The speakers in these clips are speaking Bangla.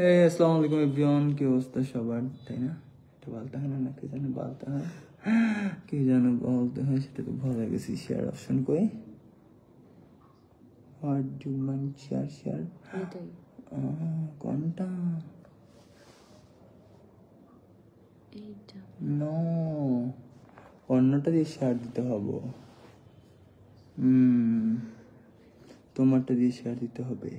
Hey, আসসালামু আলাইকুম এভরিওয়ান, কি অবস্থা সবার? তাই না, এটা বলতে হয় না, কি যেন বলতে হয়, কি যেন বলতে হয়, সেটা তো ভুলে গেছি। শেয়ার অপশন কই? হোয়াট ডু মান শেয়ার শেয়ার এটাই কোনটা? এইটা নো, অন্যটা দিয়ে শেয়ার দিতে হবে। তোমারটা দিয়ে শেয়ার দিতে হবে।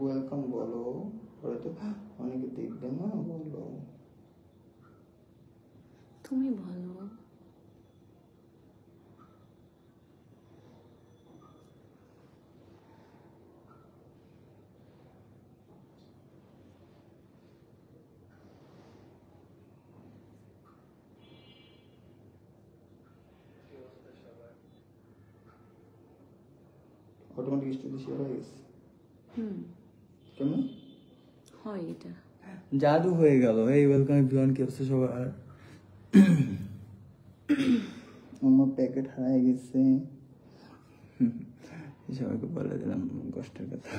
ওয়েলকাম বলো, পরে তো অনেকে দেখবে না, বলো। তুমি ভালো। অটোমেটিক স্টোরি শেয়ার হয়ে গেছে। কেমন হয় এটা? জাদু হয়ে গেল। এই ওয়েলকাম এভরিওয়ান, কি অবস্থা সবার? আমার প্যাকেট হারিয়ে গেছে, সবাইকে বলে দিলাম কষ্টের কথা।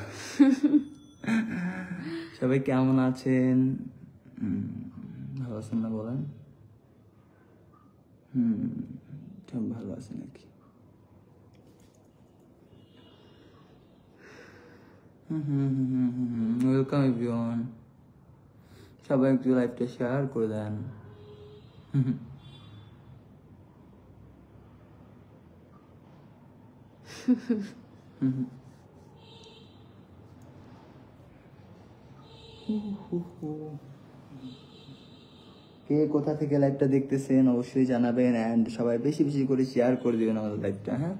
সবাই কেমন আছেন? ভালো আছেন না বলেন? সব ভালো আছে নাকি? ওয়েলকাম এভরিওয়ান, সবাই একটু লাইভটা শেয়ার করে দেন। কে কোথা থেকে লাইভটা দেখতেছেন অবশ্যই জানাবেন, অ্যান্ড সবাই বেশি বেশি করে শেয়ার করে দিবেন আমাদের লাইভটা। হ্যাঁ,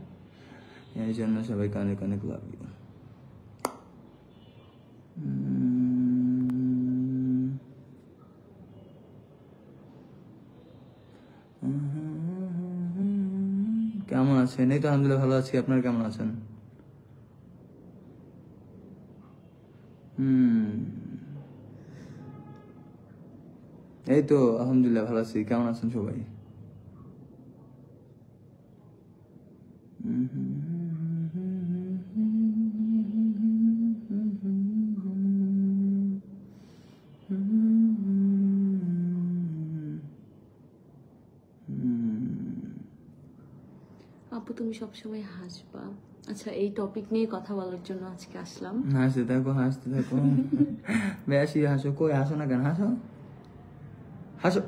এই জন্য সবাইকে অনেক অনেক লাভ ইউ। কেমন আছেন? এই তো আলহামদুলিল্লাহ ভালো আছি, আপনারা কেমন আছেন? এই তো আলহামদুলিল্লাহ ভালো আছি, কেমন আছেন সবাই? আপু তুমি সবসময় হাসবা। আচ্ছা, এই টপিক নিয়ে কথা বলার জন্য আজকে আসলাম। হাসতে থাকো, হাসতে থাকো। বেশি হাসো, কই হাসো না কেন? হাসো হাসো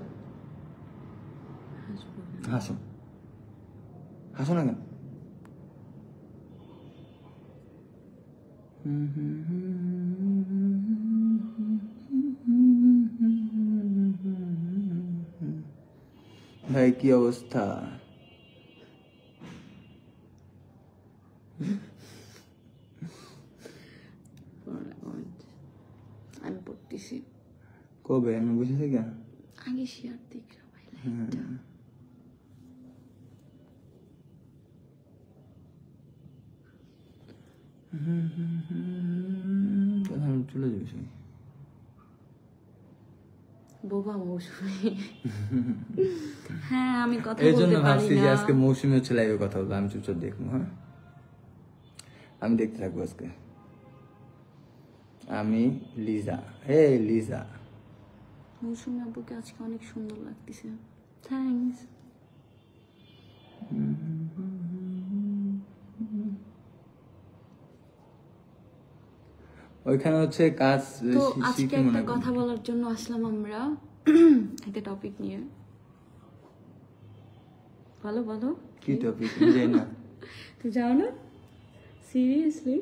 হাসো, হাসো না কেন? ভাই কি অবস্থা? আমি পড়তেছি। কবে? আমি বুঝেছি কেন? আগে শেয়ার দেখ সবাই। চলে যাবে সবাই। বোবা মৌসুমি। হ্যাঁ, আমি কথা এই জন্য বলতে পারি ভাবছি যে না। আজকে মৌসুমি হচ্ছে লাইভে কথা বলবো, আমি চুপচাপ দেখবো। হ্যাঁ, আমি দেখতে থাকবো আজকে। আমি লিজা, হে লিজা। মৌসুমি আপুকে আজকে অনেক সুন্দর লাগতেছে। থ্যাঙ্কস। ওইখানে হচ্ছে কাজ তো আজকে একটা কথা বলার জন্য আসলাম আমরা একটা টপিক নিয়ে। বলো বলো, কি টপিক? জানি না। তুই যাও না? সিরিয়াসলি?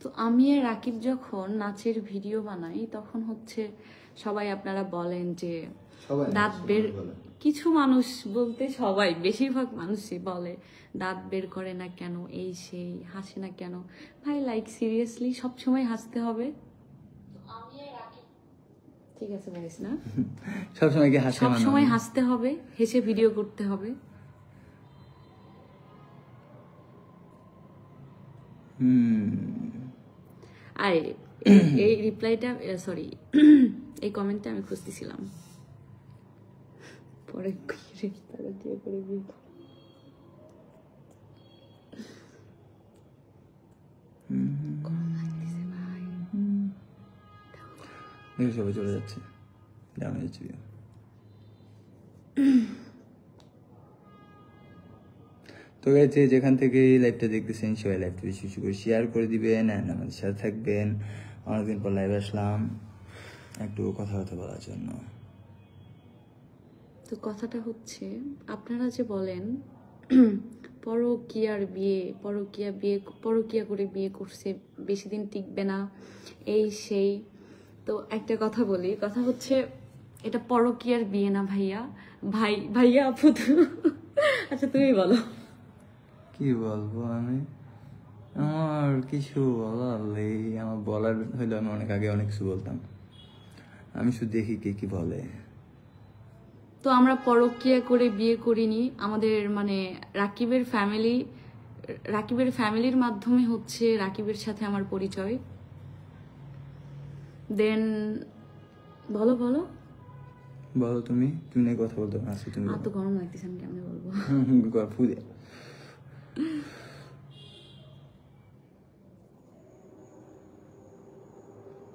তো আমি আর রাকিব যখন নাচের ভিডিও বানাই তখন হচ্ছে সবাই আপনারা বলেন যে দাঁত বের কিছু মানুষ বলতে সবাই, বেশিরভাগ মানুষই বলে দাঁত বের করে না কেন, এই সেই, হাসে না কেন। ভাই লাইক সিরিয়াসলি সবসময় হাসতে হবে? ঠিক আছে ভাইস না, সবসময় কি হাসে? সবসময় হাসতে হবে, হেসে ভিডিও করতে হবে? আর এই রিপ্লাইটা, সরি, এই কমেন্টটা আমি খুঁজতেছিলাম। পরে তারা দিয়ে করে বিয়ে করে। সবাই চলে যাচ্ছে, ডাউন যাচ্ছে। তো গেছে যেখান থেকে লাইভটা দেখতেছেন সবাই লাইভটা বেশি বেশি করে শেয়ার করে দিবেন, অ্যান্ড আমাদের সাথে থাকবেন। অনেকদিন পর লাইভ আসলাম একটু কথাবার্তা বলার জন্য। তো কথাটা হচ্ছে, আপনারা যে বলেন পরকীয়া করে বিয়ে করছে, বেশি দিন টিকবে না, এই সেই। তো একটা কথা বলি, কথা হচ্ছে এটা পরকীয়ার বিয়ে না ভাইয়া, ভাইয়া আপু আচ্ছা তুমি বলো। কি বলবো আমি? আমার কিছু বলার নেই, আমার বলার হইলে আমি অনেক আগে অনেক কিছু বলতাম। আমি শুধু দেখি কে কি বলে। তো আমরা পরকীয়া করে বিয়ে করিনি, আমাদের মানে রাকিবের ফ্যামিলির মাধ্যমে হচ্ছে রাকিবের সাথে আমার পরিচয়। দেন বলো বলো বলো, তুমি নিয়ে কথা বলতে আসো। তুমি তো গরম লাগতেছে, আমি কেমনে বলবো? ফুদে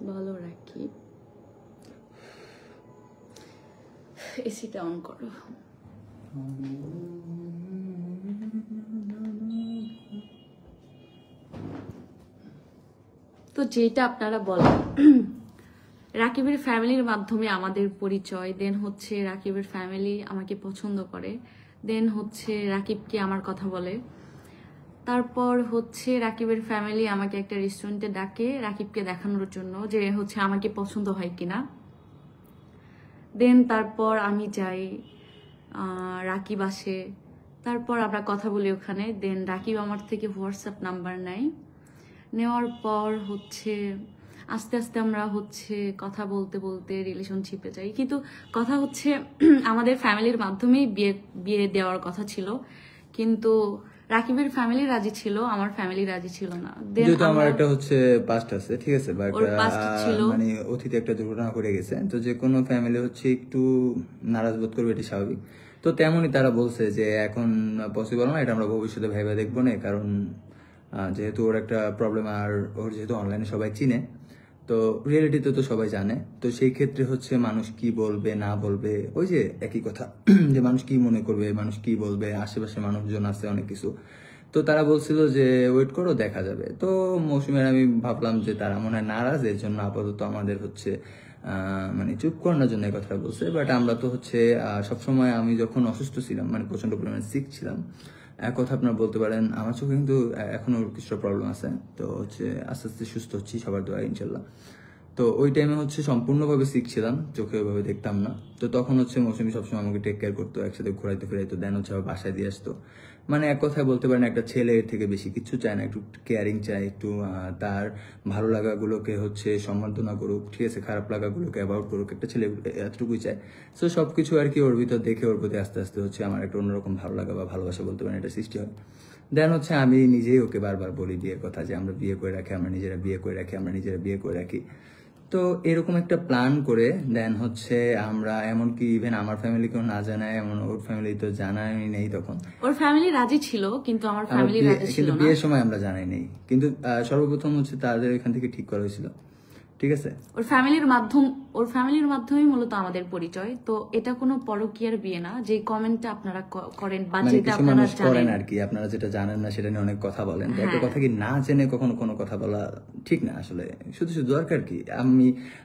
বলো রাকিব, এসিটা অন করো। তো যেটা আপনারা বলেন রাকিবের ফ্যামিলির মাধ্যমে আমাদের পরিচয়, দেন হচ্ছে রাকিবের ফ্যামিলি আমাকে পছন্দ করে, দেন হচ্ছে রাকিবকে আমার কথা বলে, তারপর হচ্ছে রাকিবের ফ্যামিলি আমাকে একটা রেস্টুরেন্টে ডাকে রাকিবকে দেখানোর জন্য যে হচ্ছে আমাকে পছন্দ হয় কিনা। দেন তারপর আমি যাই, রাকিব আসে, তারপর আমরা কথা বলি ওখানে। দেন রাকিব আমার থেকে হোয়াটসঅ্যাপ নাম্বার নেওয়ার পর হচ্ছে আস্তে আস্তে আমরা হচ্ছে কথা বলতে বলতে রিলেশনশিপে যাই। কিন্তু কথা হচ্ছে আমাদের ফ্যামিলির মাধ্যমেই বিয়ে দেওয়ার কথা ছিল, কিন্তু রাকিবের ফ্যামিলি রাজি ছিল, আমার ফ্যামিলি রাজি ছিল না। যেহেতু আমার একটা হচ্ছে পাস্ট আছে, ঠিক আছে, বা ওর past ছিল। মানে অতীতে একটা দুর্ঘটনা ঘটে গেছে, তো যে কোনো ফ্যামিলি হচ্ছে একটু নারাজ বোধ করবে, এটা স্বাভাবিক। তো তেমনই তারা বলছে যে এখন পসিবল না, এটা আমরা ভবিষ্যতে ভাইবা দেখবো না, কারণ যেহেতু ওর একটা প্রবলেম, আর ওর যেহেতু অনলাইনে সবাই চিনে, তো রিয়েলিটিতে তো সবাই জানে, তো সেই ক্ষেত্রে হচ্ছে মানুষ কি বলবে না বলবে, ওই যে একই কথা যে মানুষ কি মনে করবে, মানুষ কি বলবে, আশেপাশে মানুষজন আছে অনেক কিছু। তো তারা বলছিল যে ওয়েট করো, দেখা যাবে। তো মৌসুমের আমি ভাবলাম যে তারা মনে হয় নারাজ, এর জন্য আপাতত আমাদের হচ্ছে মানে চুপ করানোর জন্য এই কথাটা বলছে। বাট আমরা তো হচ্ছে সবসময়, আমি যখন অসুস্থ ছিলাম, মানে প্রচন্ড পরিমাণে সিক ছিলাম, এক কথা আপনার বলতে পারেন আমার চোখে কিন্তু এখনো কিছুটা প্রবলেম আছে। তো হচ্ছে আস্তে আস্তে সুস্থ হচ্ছি, সবার দোয়া ইনশাল্লাহ। তো ওই টাইমে হচ্ছে সম্পূর্ণভাবে সিক ছিলাম, চোখে ওইভাবে দেখতাম না। তো তখন হচ্ছে মৌসুমী সবসময় আমাকে টেক কেয়ার করতো, একসাথে ঘোরাইতে ফিরাইতো, দেন হচ্ছে আবার বাসায় দিয়ে আসতো। মানে এক কথায় বলতে পারেন একটা ছেলে এর থেকে বেশি কিছু চায় না, একটু কেয়ারিং চায়, একটু তার ভালো লাগাগুলোকে হচ্ছে সম্মাননা করুক, ঠিক আছে, খারাপ লাগাগুলোকে অ্যাভয়েড করুক, একটা ছেলে এতটুকুই চায়। সো সবকিছু আর কি ওর ভিতর দেখে ওর প্রতি আস্তে আস্তে হচ্ছে আমার একটা অন্যরকম ভালো লাগা বা ভালোবাসা বলতে পারেন এটা সৃষ্টি হয়। দেন হচ্ছে আমি নিজেই ওকে বারবার বলি বিয়ের কথা, যে আমরা বিয়ে করে রাখি, আমরা নিজেরা বিয়ে করে রাখি, আমরা নিজেরা বিয়ে করে রাখি। তো এরকম একটা প্ল্যান করে দেন হচ্ছে আমরা, এমনকি ইভেন আমার ফ্যামিলিকেও না জানায়, এমন ওর ফ্যামিলি তো জানাই নেই তখন। ওর ফ্যামিলি রাজি ছিল, কিন্তু আমার ফ্যামিলি রাজি ছিল কিন্তু না। বিয়ের সময় আমরা জানাই নেই, কিন্তু সর্বপ্রথম হচ্ছে তাদের এখান থেকে ঠিক করা হয়েছিল, ঠিক আছে। ওর ফ্যামিলির মাধ্যমেই মূলত আমাদের পরিচয়। তো এটা কোনো পরকীয়ার বিয়ে না, যে কমেন্টটা আপনারা করেন বা মানে যেটা কিছু আপনারা মানুষ করেন জানেন আর কি, আপনারা যেটা জানেন না সেটা নিয়ে অনেক কথা বলেন। তো একটা কথা কি, না জেনে কখনো কোনো কথা বলা ঠিক না আসলে। শুধু শুধু দরকার কি,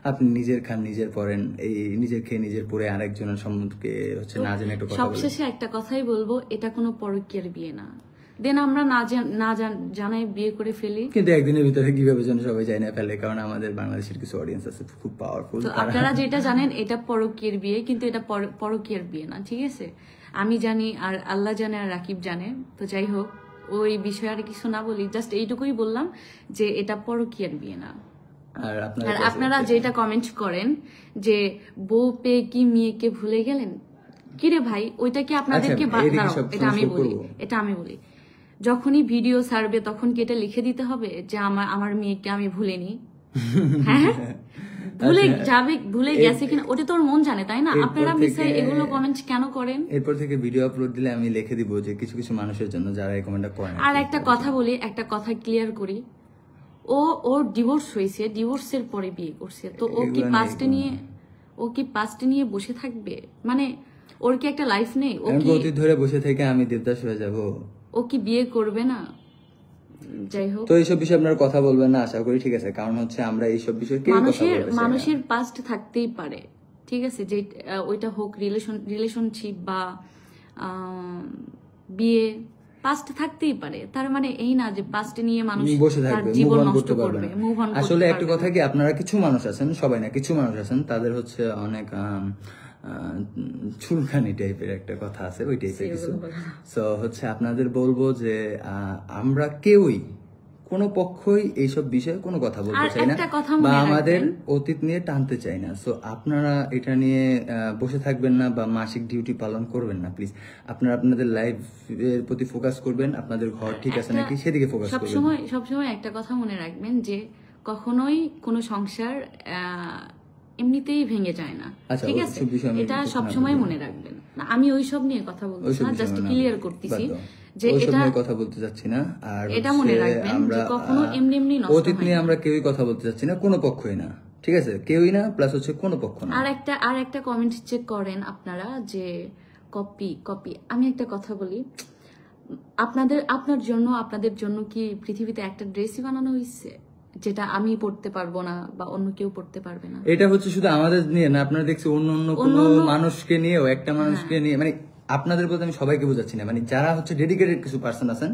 আপনি নিজের খান নিজের পরেন, এই নিজের খেয়ে নিজের পরে আরেকজনের সম্বন্ধে হচ্ছে না জেনে একটা কথা বলেন। সবশেষে একটা কথাই বলবো, এটা কোনো পরকীয়ার বিয়ে না। দেন আমরা না জানাই বিয়ে করে ফেলি। কিন্তু একদিনের ভিতরে কিভাবে যেন সবাই জানে ফেলে, কারণ আমাদের বাংলাদেশের কিছু অডিয়েন্স আছে খুব পাওয়ারফুল। তো আপনারা যেটা জানেন এটা পরকীয়ার বিয়ে, কিন্তু এটা পরকীয়ার বিয়ে না, ঠিক আছে? আমি জানি, আর আল্লাহ জানে, আর রাকিব জানে। তো যাই হোক, ওই বিষয়ে আর কিছু না বলি, জাস্ট এইটুকুই বললাম যে এটা পরকীয়ার বিয়ে না। আর আপনারা যেটা কমেন্ট করেন যে বউ পেয়ে কি মেয়েকে ভুলে গেলেন, কিরে ভাই, ওইটা কি আপনাদেরকে এটা আমি বলি যখনই ভিডিও ছাড়বে তখন কি এটা লিখে দিতে হবে যে আমার মেয়েকে আমি ভুলিনি? হ্যাঁ, ভুলে গেছে কিনা ওটা তোর মন জানে, তাই না? আপনারা মিসাই এগুলো কমেন্ট কেন করেন? এরপর থেকে ভিডিও আপলোড দিলে আমি লিখে দিব যে কিছু কিছু মানুষের জন্য যারা এই কমেন্টটা করে। আর একটা কথা বলি, একটা কথা ক্লিয়ার করি, ওর ডিভোর্স হয়েছে, ডিভোর্সের পরে বিয়ে করছে। তো ও কি পাস্টে নিয়ে বসে থাকবে? মানে ওর কি একটা লাইফ নেই? ও কি অতীত ধরে বসে থেকে আমি দেবদাস হয়ে যাব? ও কি বিয়ে করবে না? যাই হোক, তো এইসব বিষয়ে আপনারা কথা বলবেন না আশা করি, ঠিক আছে? কারণ হচ্ছে আমরা এইসব বিষয়ে কেউ কথা বলতে চাই না। মানুষের পাস্ট থাকতেই পারে, ঠিক আছে? যে ওইটা হোক রিলেশনশিপ বা বিয়ে, পাস্ট থাকতেই পারে। তার মানে এই না যে পাস্ট নিয়ে মানুষ বসে তার থাকবে, জীবন মুভ অন নষ্ট করতে পারবে করবে, মুভ অন করতে আসলে একটা পারবে কথা কি, আপনারা কিছু মানুষ আছেন, সবাই না, কিছু মানুষ আছেন, তাদের হচ্ছে অনেক চুলকানি টাইপের একটা কথা আছে, ওই টাইপের কিছু। সো হচ্ছে আপনাদের বলবো যে আমরা কেউই কোনো পক্ষই এইসব বিষয়ে কোনো কথা বলতে চাই না বা আমাদের অতীত নিয়ে টানতে চাই না। সো আপনারা এটা নিয়ে বসে থাকবেন না বা মাসিক ডিউটি পালন করবেন না প্লিজ। আপনারা আপনাদের লাইফ এর প্রতি ফোকাস করবেন, আপনাদের ঘর ঠিক আছে নাকি সেদিকে ফোকাস করবেন। সবসময় একটা কথা মনে রাখবেন যে কখনোই কোনো সংসার এমনিতেই ভেঙে যায় না, ঠিক আছে? এটা সবসময় মনে রাখবেন। আমি ওইসব নিয়ে কথা বলছি না, জাস্ট ক্লিয়ার করতেছি যে এটা কথা বলতে যাচ্ছি না। আর এটা মনে রাখবেন যে কখনো এমনি নষ্ট অতীত নিয়ে আমরা কেউই কথা বলতে যাচ্ছি না, কোনো পক্ষই না, ঠিক আছে? কেউই না, প্লাস হচ্ছে কোনো পক্ষ না। আর একটা কমেন্ট চেক করেন আপনারা যে কপি। আমি একটা কথা বলি, আপনাদের জন্য কি পৃথিবীতে একটা ড্রেসই বানানো হয়েছে যেটা আমি পড়তে পারবো না বা অন্য কেউ পড়তে পারবে না? এটা হচ্ছে শুধু আমাদের নিয়ে না, আপনারা দেখছি অন্য কোনো মানুষকে নিয়েও, একটা মানুষকে নিয়ে, মানে আপনাদের বলতে আমি সবাইকে বোঝাচ্ছি না, মানে যারা হচ্ছে ডেডিকেটেড কিছু পার্সন আছেন,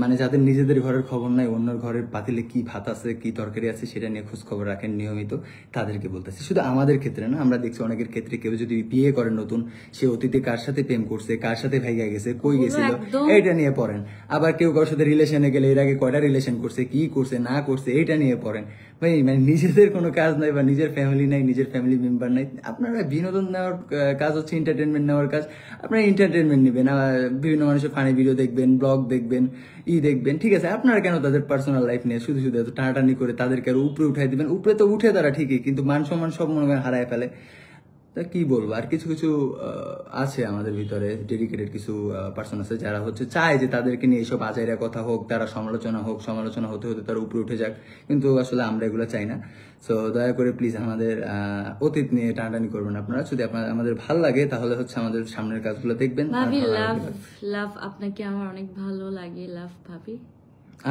মানে যাদের নিজেদের ঘরের খবর নাই, অন্যের ঘরের পাতিলে কি ভাত আছে কি তরকারি আছে সেটা নিয়ে খোঁজ খবর রাখেন নিয়মিত, তাদেরকে বলতেছি। শুধু আমাদের ক্ষেত্রে না, আমরা দেখছি অনেকের ক্ষেত্রে কেউ যদি বিয়ে করে নতুন, সে অতীতে কার সাথে প্রেম করছে, কার সাথে ভাইগা গেছে, কই গেছিল, এইটা নিয়ে পড়েন। আবার কেউ কারোর সাথে রিলেশনে গেলে এর আগে কয়টা রিলেশন করছে, কি করছে না করছে, এইটা নিয়ে পড়েন। ভাই মানে নিজেদের কোনো কাজ নাই বা নিজের ফ্যামিলি নাই, নিজের ফ্যামিলি মেম্বার নাই, আপনারা বিনোদন নেওয়ার কাজ হচ্ছে এন্টারটেনমেন্ট নেওয়ার কাজ, আপনারা এন্টারটেনমেন্ট নেবেন, বিভিন্ন মানুষের ফানি ভিডিও দেখবেন, ব্লগ দেখবেন, দেখবেন, ঠিক আছে? আপনারা কেন তাদের পার্সোনাল লাইফ নিয়ে শুধু এত টানাটানি করে তাদেরকে আরো উপরে উঠাই দিবেন? উপরে তো উঠে তারা ঠিকই, কিন্তু মান সম্মান সব মনে করেন হারায় ফেলে। তা কি বলবো, আর কিছু কিছু আছে আমাদের ভিতরে ডেডিকেটেড কিছু পার্সন আছে যারা হচ্ছে চায় যে তাদেরকে নিয়ে এইসব আজাইরা কথা হোক, তারা সমালোচনা হতে হতে তারা উপরে উঠে যাক, কিন্তু আসলে আমরা এগুলো চাই না। সো দয়া করে প্লিজ আমাদের অতীত নিয়ে টানাটানি করবেন আপনারা। যদি আমাদের ভালো লাগে তাহলে হচ্ছে আমাদের সামনের কাজগুলো দেখবেন। লাভ আপনাকে আমার অনেক ভালো লাগে, লাভ ভাবি।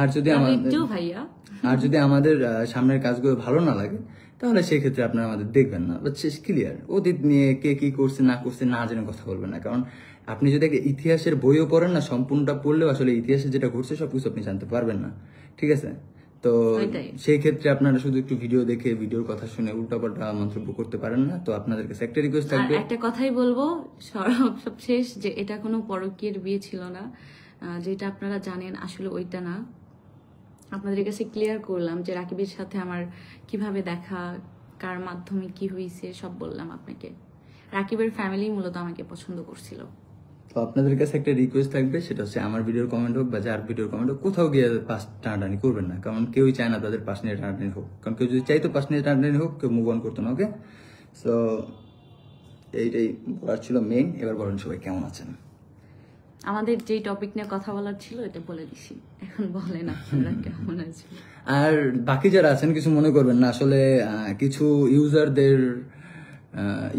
আর যদি আমাদের সামনের কাজগুলো ভালো না লাগে তাহলে সেক্ষেত্রে আপনারা আমাদের দেখবেন না, শেষ, ক্লিয়ার। অতীত নিয়ে কে কি করছে না জেনে কথা বলবেন না, কারণ আপনি যদি একটা ইতিহাসের বইও পড়েন না, সম্পূর্ণটা পড়লেও আসলে ইতিহাসে যেটা ঘটছে সবকিছু আপনি জানতে পারবেন না, ঠিক আছে? তো সেই ক্ষেত্রে আপনারা শুধু একটু ভিডিও দেখে, ভিডিওর কথা শুনে উল্টাপাল্টা মন্তব্য করতে পারেন না। তো আপনাদের কাছে একটা রিকোয়েস্ট থাকবে, একটা কথাই বলবো সব শেষ, যে এটা কোনো পরকীয়ার বিয়ে ছিল না, যেটা আপনারা জানেন আসলে ওইটা না। আপনাদের কাছে ক্লিয়ার করলাম যে রাকিবের সাথে আমার কিভাবে দেখা, কার মাধ্যমে কি হয়েছে, সব বললাম আপনাকে। রাকিবের ফ্যামিলি মূলত আমাকে পছন্দ করছিল। তো আপনাদের কাছে একটা রিকোয়েস্ট থাকবে, সেটা হচ্ছে আমার ভিডিওর কমেন্ট হোক বা যার ভিডিওর কমেন্ট হোক, কোথাও গিয়ে পাশ টানাটানি করবেন না, কারণ কেউই চায় না তাদের পাশ নিয়ে টানাটানি হোক। কারণ কেউ যদি চাইতো পাশ নিয়ে টানাটানি হোক, কেউ মুভ অন করতো না। ওকে, সো এইটাই বলার ছিল মেইন। এবার বলেন সবাই কেমন আছেন? আমাদের যেই টপিক নিয়ে কথা বলার ছিল এটা বলে দিছি, এখন বলেন আপনারা কেমন আছেন। আর বাকি যারা আছেন কিছু মনে করবেন না, আসলে কিছু ইউজারদের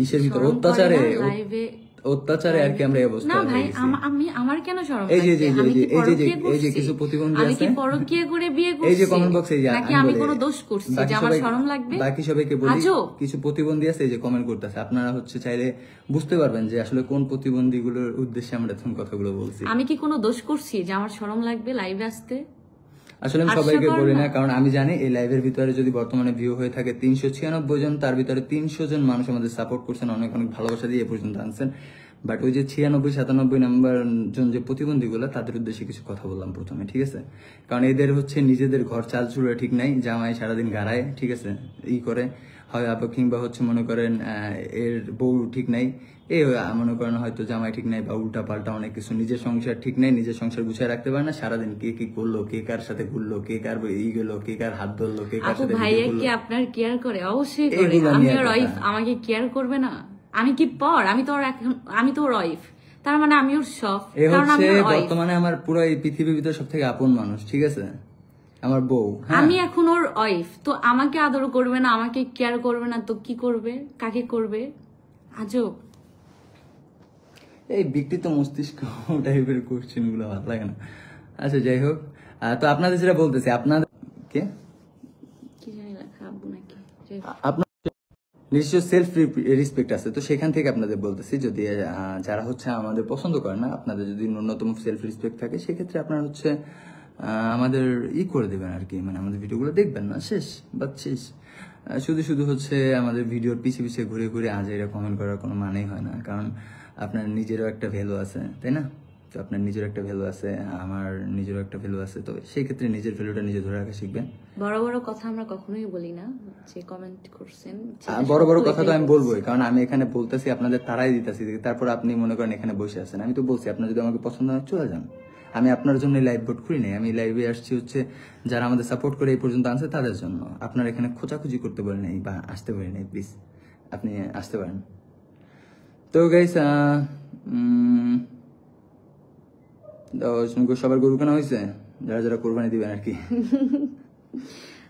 ইসের ভিতরে অত্যাচারে আর কি আমরা এই অবস্থা না ভাই, হয়ে গেছি। আমি আমার কেন শরম এই যে লাগবে? আমি কি পরকীয়া যে করছি? কিছু প্রতিবন্ধী আমি কি আছে, পরকীয়া করে বিয়ে এই যে করছি? কমেন্ট বক্সে নাকি আমি কোনো দোষ করছি যে আমার শরম লাগবে? বাকি সবাইকে বলি, আজব। কিছু প্রতিবন্ধী আছে এই যে কমেন্ট করতেছে, আপনারা হচ্ছে চাইলে বুঝতে পারবেন যে আসলে কোন প্রতিবন্ধীগুলোর উদ্দেশ্যে আমরা এখন কথাগুলো বলছি। আমি কি কোনো দোষ করছি যে আমার শরম লাগবে লাইভে আসতে? আসলে আমি সবাইকে বলি না, কারণ আমি জানি এই লাইভের ভিতরে যদি বর্তমানে ভিউ হয়ে থাকে 396 জন, তার ভিতরে 300 জন মানুষ আমাদের সাপোর্ট করছেন, অনেক অনেক ভালোবাসা দিয়ে এ পর্যন্ত আনছেন। বাট ওই যে 96-97 নাম্বার জন যে প্রতিবন্ধীগুলো, তাদের উদ্দেশ্যে কিছু কথা বললাম প্রথমে, ঠিক আছে? কারণ এদের হচ্ছে নিজেদের ঘর চাল চুলো ঠিক নাই, জামাই সারাদিন গাড়ায়, ঠিক আছে, ই করে হয় আবার, কিংবা হচ্ছে মনে করেন এর বউ ঠিক নাই, এই মনে করেন হয়তো জামাই ঠিক নাই বা উল্টা পাল্টা অনেক কিছু, নিজের সংসার ঠিক নাই, নিজের সংসার গুছিয়ে রাখতে পারে না, সারাদিন কে কি করলো, কে কার সাথে ঘুরলো, কে কার ই গেলো, কে কার হাত ধরলো, কে কার আপু সাথে ভাইয়া ভিডিও কি করলো। আপনার কেয়ার করে? অবশ্যই করে। এগুলো আমি নিয়ে ওর কথা। ওয়াইফ, আমাকে কেয়ার করবে না? আমি কি পর? আমি তো ওর ওয়াইফ, তার মানে আমি ওর সব, এ কারণ আমি হচ্ছে ওর ওয়াইফ। বর্তমানে আমার পুরো এই পৃথিবীর ভিতরে সব থেকে আপন মানুষ, ঠিক আছে, আমার বউ। হ্যাঁ, আমি এখন ওর ওয়াইফ, তো আমাকে আদর করবে না, আমাকে কেয়ার করবে না, তো কি করবে? কাকে করবে? আজব। এই বিকৃত মস্তিষ্ক টাইপের কোশ্চেন গুলো ভালো লাগে না। আচ্ছা যাই হোক, তো আপনাদের যেটা বলতেছি, আপনাদের কে কি জানি লেখা আব্বু নাকি? যাই হোক। আপনার নিজস্ব সেলফ রেসপেক্ট আছে, তো সেখান থেকে আপনাদের বলতেছি, যদি যারা হচ্ছে আমাদের পছন্দ করে না, আপনাদের যদি ন্যূনতম সেলফ রেসপেক্ট থাকে, সেক্ষেত্রে আপনারা হচ্ছে আমাদের করে দেবেন আর কি, মানে আমাদের ভিডিওগুলো দেখবেন না, শেষ বাদ শেষ। শুধু শুধু হচ্ছে আমাদের ভিডিওর পিছে পিছে ঘুরে ঘুরে আজ এটা কমেন্ট করার কোনো মানেই হয় না, কারণ আপনার নিজেরও একটা ভ্যালু আছে, তাই না? তো আপনার নিজের একটা ভ্যালু আছে, আমার নিজেরও একটা ভ্যালু আছে, তো সেই ক্ষেত্রে নিজের ভ্যালুটা নিজে ধরে রাখা শিখবেন। বড় বড় কথা আমরা কখনোই বলি না, যে কমেন্ট করছেন বড় বড় কথা তো আমি বলবোই, কারণ আমি এখানে বলতেছি, আপনাদের তারাই দিতেছি, তারপর আপনি মনে করেন এখানে বসে আছেন, আমি তো বলছি আপনার যদি আমাকে পছন্দ হয় চলে যান। আমি আপনার জন্য লাইভ বোট করি নাই, আমি লাইভে আসছি হচ্ছে যারা আমাদের সাপোর্ট করে এই পর্যন্ত আনছে তাদের জন্য। আপনার এখানে খোঁজাখুঁজি করতে বলে নাই বা আসতে বলে নাই, প্লিজ আপনি আসতে পারেন। তো গাইস, সবার গরু কেনা হয়েছে, যারা যারা কোরবানি দিবেন আর কি।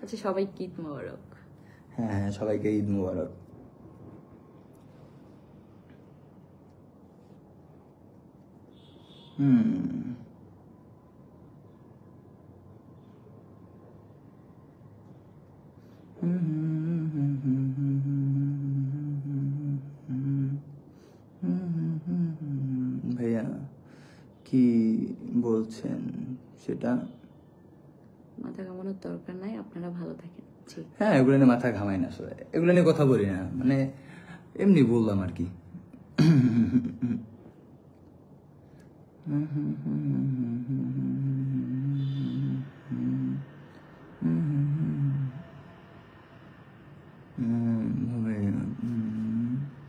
আচ্ছা, সবাই ঈদ মোবারক। হ্যাঁ হ্যাঁ, সবাইকে ঈদ মুবারক। হুম ভাইয়া কি বলছেন সেটা? মাথা ঘামানোর দরকার নাই, আপনারা ভালো থাকেন। জি। হ্যাঁ, এগুলো নিয়ে মাথা ঘামাই না, আসলে এগুলো নিয়ে কথা বলি না, মানে এমনি বললাম আর কি।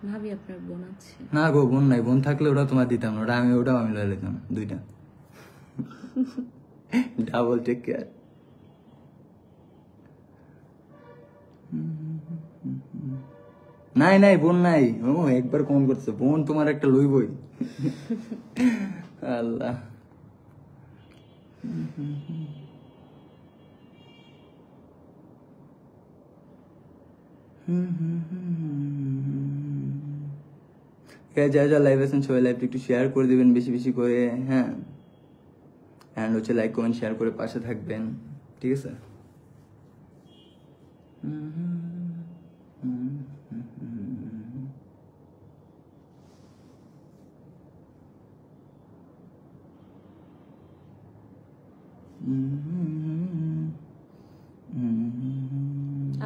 ভাবি আপনার বোন আছে? না গো, বোন নাই, বোন থাকলে ওটা তোমার দিতাম না, ওটাও আমি লয়ে নিতাম, দুইটা। Double take care. নাই নাই, বোন নাই। ও একবার কমন করছে, বোন তোমার একটা লইবই। আল্লাহ। যা যা লাইভ আছেন সবাই লাইভটা একটু শেয়ার করে দিবেন বেশি বেশি করে, হ্যাঁ, অ্যান্ড হচ্ছে লাইক কমেন্ট শেয়ার করে পাশে থাকবেন, ঠিক আছে?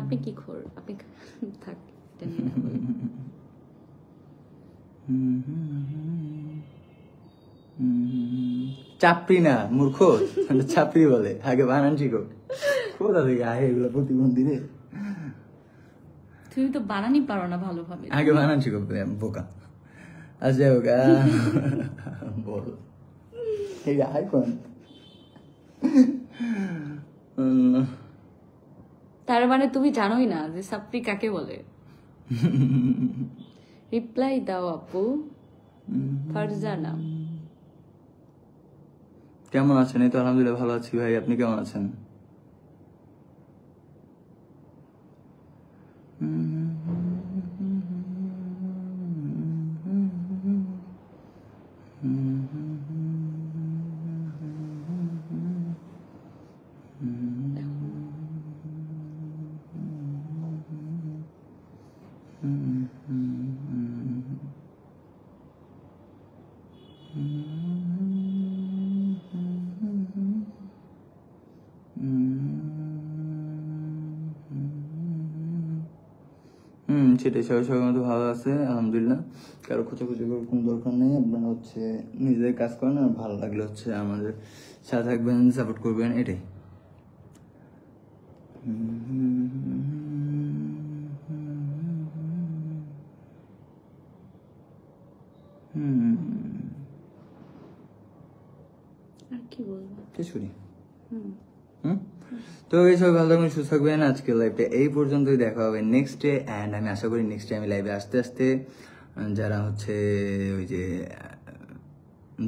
আপনি কি খোর? আপনি থাক, এটা নিয়ে না বলি। চাপড়ি না মূর্খ, চাপড়ি বলে, আগে বানান শিখো। কোথা থেকে আহে এগুলো প্রতিবন্ধী রে? তুমি তো বানানি পারো না ভালোভাবে। আগে বানান শিখো বোকা। আচ্ছা বোকা, বল এই আইকন। তার মানে তুমি জানোই না যে সাপ্রি কাকে বলে? রিপ্লাই দাও আপু। ফারজানা। কেমন আছেন? এই তো আলহামদুলিল্লাহ ভালো আছি ভাই, আপনি কেমন আছেন? সেটাই, সবাই সবার মতো ভালো আছে আলহামদুলিল্লাহ। কারো খোঁচাখুচি করার কোনো দরকার নেই, আপনারা হচ্ছে নিজেদের কাজ করেন, আর ভালো লাগলে হচ্ছে আমাদের সাথে থাকবেন, সাপোর্ট করবেন, এটাই। আর কি বলবো? কিছু নেই। হুম। তো এই সবাই ভালো থাকবেন, সুস্থ থাকবেন। আজকে লাইভটা এই পর্যন্তই, দেখা হবে নেক্সট ডে। অ্যান্ড আমি আশা করি নেক্সট ডে আমি লাইভে আসতে আসতে যারা হচ্ছে ওই যে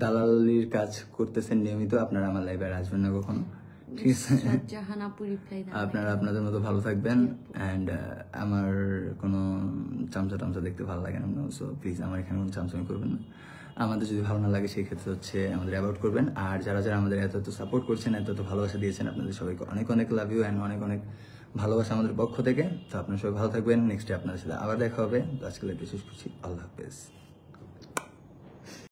দালালির কাজ করতেছেন নিয়মিত, আপনারা আমার লাইভে আর আসবেন না কখনো, ঠিক আছে? জাহান আপু রিপ্লাই দাও। আপনারা আপনাদের মতো ভালো থাকবেন। অ্যান্ড আমার কোনো চামচা টামচা দেখতে ভালো লাগে না, সো প্লিজ আমার এখানে কোনো চামচামি করবেন না। আমাদের যদি ভালো না লাগে সেই ক্ষেত্রে হচ্ছে আমাদের অ্যাভয়েড করবেন। আর যারা যারা আমাদের এত এত সাপোর্ট করছেন, এত এত ভালোবাসা দিয়েছেন, আপনাদের সবাইকে অনেক অনেক লাভ ইউ অ্যান্ড অনেক অনেক ভালোবাসা আমাদের পক্ষ থেকে। তো আপনারা সবাই ভালো থাকবেন, নেক্সট ডে আপনাদের সাথে আবার দেখা হবে। তো আজকে লাইভটা শেষ করছি, আল্লাহ হাফেজ।